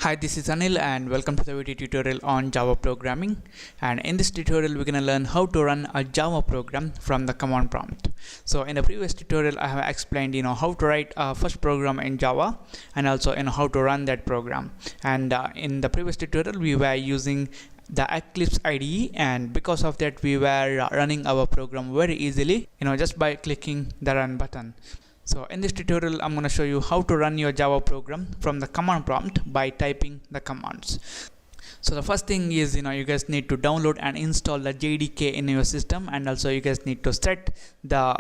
Hi, this is Anil and welcome to the video tutorial on Java programming. And in this tutorial, we're going to learn how to run a Java program from the command prompt. So in the previous tutorial, I have explained, how to write a first program in Java and also, how to run that program. And in the previous tutorial, we were using the Eclipse IDE, and because of that, we were running our program very easily, just by clicking the run button. So in this tutorial, I'm going to show you how to run your Java program from the command prompt by typing the commands. So the first thing is, you guys need to download and install the JDK in your system, and also you guys need to set the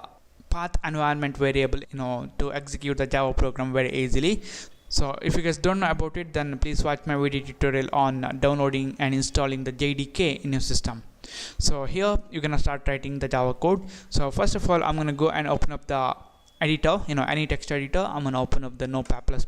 path environment variable, to execute the Java program very easily. So if you guys don't know about it, then please watch my video tutorial on downloading and installing the JDK in your system. So here you're going to start writing the Java code. So first of all, I'm going to go and open up the editor, any text editor. I'm going to open up the Notepad++,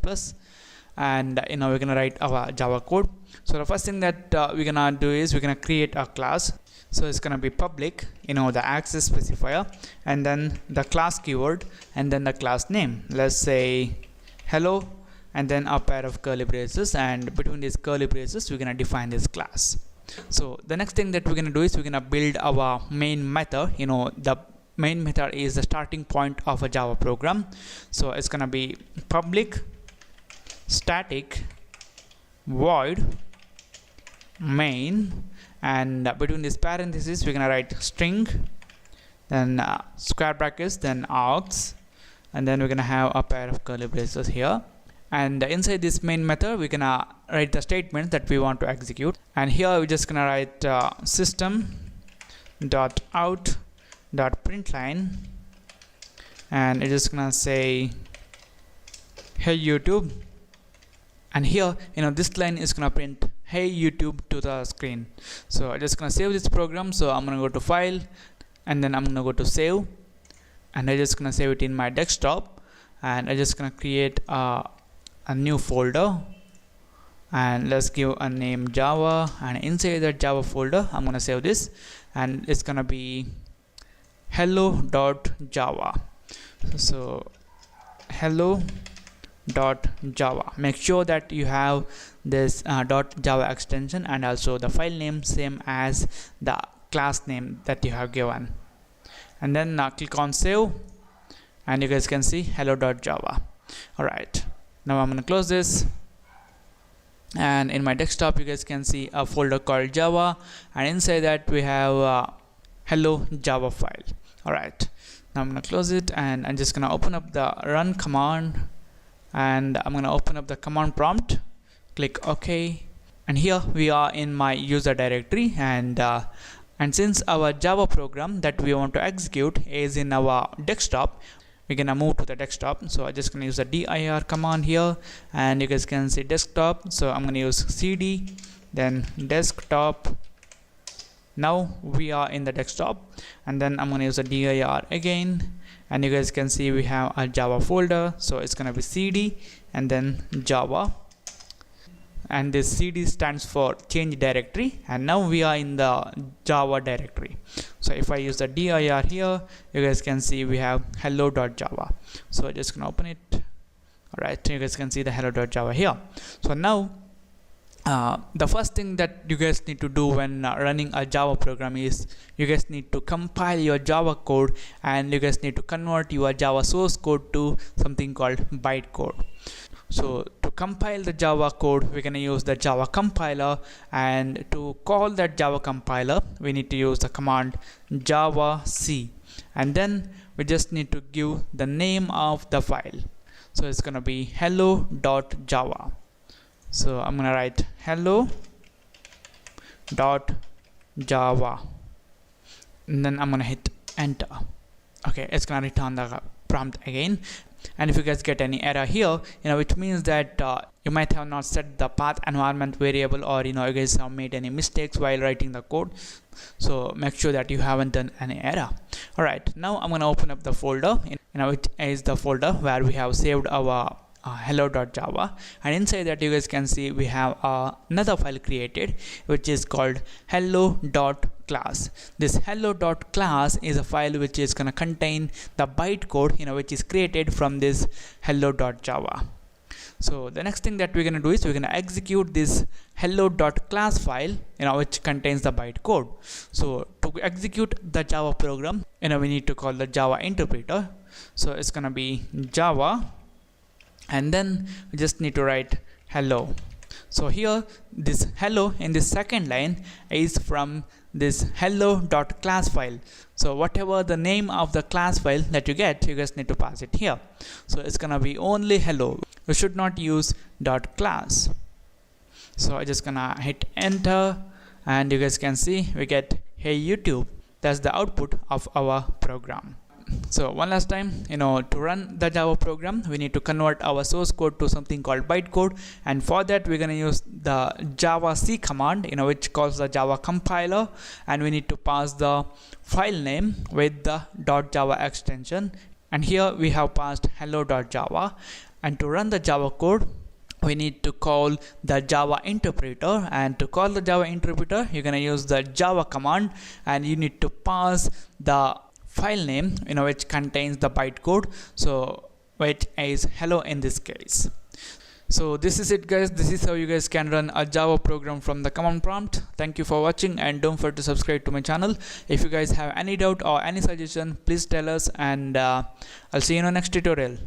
and we're going to write our Java code. So the first thing that we're going to do is we're going to create a class. So it's going to be public, the access specifier, and then the class keyword, and then the class name. Let's say hello, and then a pair of curly braces, and between these curly braces we're going to define this class. So the next thing that we're going to do is we're going to build our main method. The main method is the starting point of a Java program. So it's gonna be public static void main, and between these parentheses we're gonna write string, then square brackets, then args, and then we're gonna have a pair of curly braces here. And inside this main method we're gonna write the statement that we want to execute, and here we're just gonna write system.out.println, and it is gonna say hey YouTube, and here this line is gonna print hey YouTube to the screen. So I'm just gonna save this program. So I'm gonna go to file, and then I'm gonna go to save, and I'm just gonna save it in my desktop, and I'm just gonna create a new folder, and let's give a name Java, and inside that Java folder I'm gonna save this, and it's gonna be hello.java. So hello.java. Make sure that you have this .java extension, and also the file name same as the class name that you have given, and then click on save, and you guys can see hello.java. Alright, now I'm gonna close this, and in my desktop you guys can see a folder called Java, and inside that we have hello Java file. Alright, now I'm gonna close it, and I'm just gonna open up the run command, and I'm gonna open up the command prompt, click OK, and here we are in my user directory, and since our Java program that we want to execute is in our desktop, we're gonna move to the desktop. So I'm just gonna use the dir command here, and you guys can see desktop. So I'm gonna use cd, then desktop. Now we are in the desktop, and then I'm gonna use a dir again, and you guys can see we have a Java folder. So it's gonna be cd and then Java, and this cd stands for change directory, and now we are in the Java directory. So if I use the dir here, you guys can see we have hello.java. So I'm just gonna open it. Alright, you guys can see the hello.java here. So now the first thing that you guys need to do when running a Java program is you guys need to compile your Java code, and you guys need to convert your Java source code to something called bytecode. So to compile the Java code, we're gonna use the Java compiler, and to call that Java compiler we need to use the command javac, and then we just need to give the name of the file. So it's gonna be hello.java. So I'm gonna write hello.java, and then I'm gonna hit enter. Okay, it's gonna return the prompt again. And if you guys get any error here, which means that you might have not set the path environment variable, or you guys have made any mistakes while writing the code. So make sure that you haven't done any error. Alright, now I'm gonna open up the folder, which is the folder where we have saved our hello.java, and inside that you guys can see we have another file created which is called hello.class. This hello.class is a file which is going to contain the bytecode which is created from this hello.java. So the next thing that we're going to do is we're going to execute this hello.class file, which contains the bytecode. So to execute the Java program, we need to call the Java interpreter. So it's going to be Java, and then we just need to write hello. So here this hello in this second line is from this hello.class file. So whatever the name of the class file that you get, you guys need to pass it here. So it's gonna be only hello. We should not use .class. So I'm just gonna hit enter, and you guys can see we get hey YouTube. That's the output of our program. So one last time, to run the Java program, we need to convert our source code to something called bytecode, and for that we're going to use the javac command, which calls the Java compiler, and we need to pass the file name with the .java extension, and here we have passed hello.java. And to run the Java code, we need to call the Java interpreter, and to call the Java interpreter you're going to use the Java command, and you need to pass the file name which contains the bytecode, so which is hello in this case. So this is it, guys. This is how you guys can run a Java program from the command prompt. Thank you for watching, and don't forget to subscribe to my channel. If you guys have any doubt or any suggestion, please tell us, and I'll see you in the next tutorial.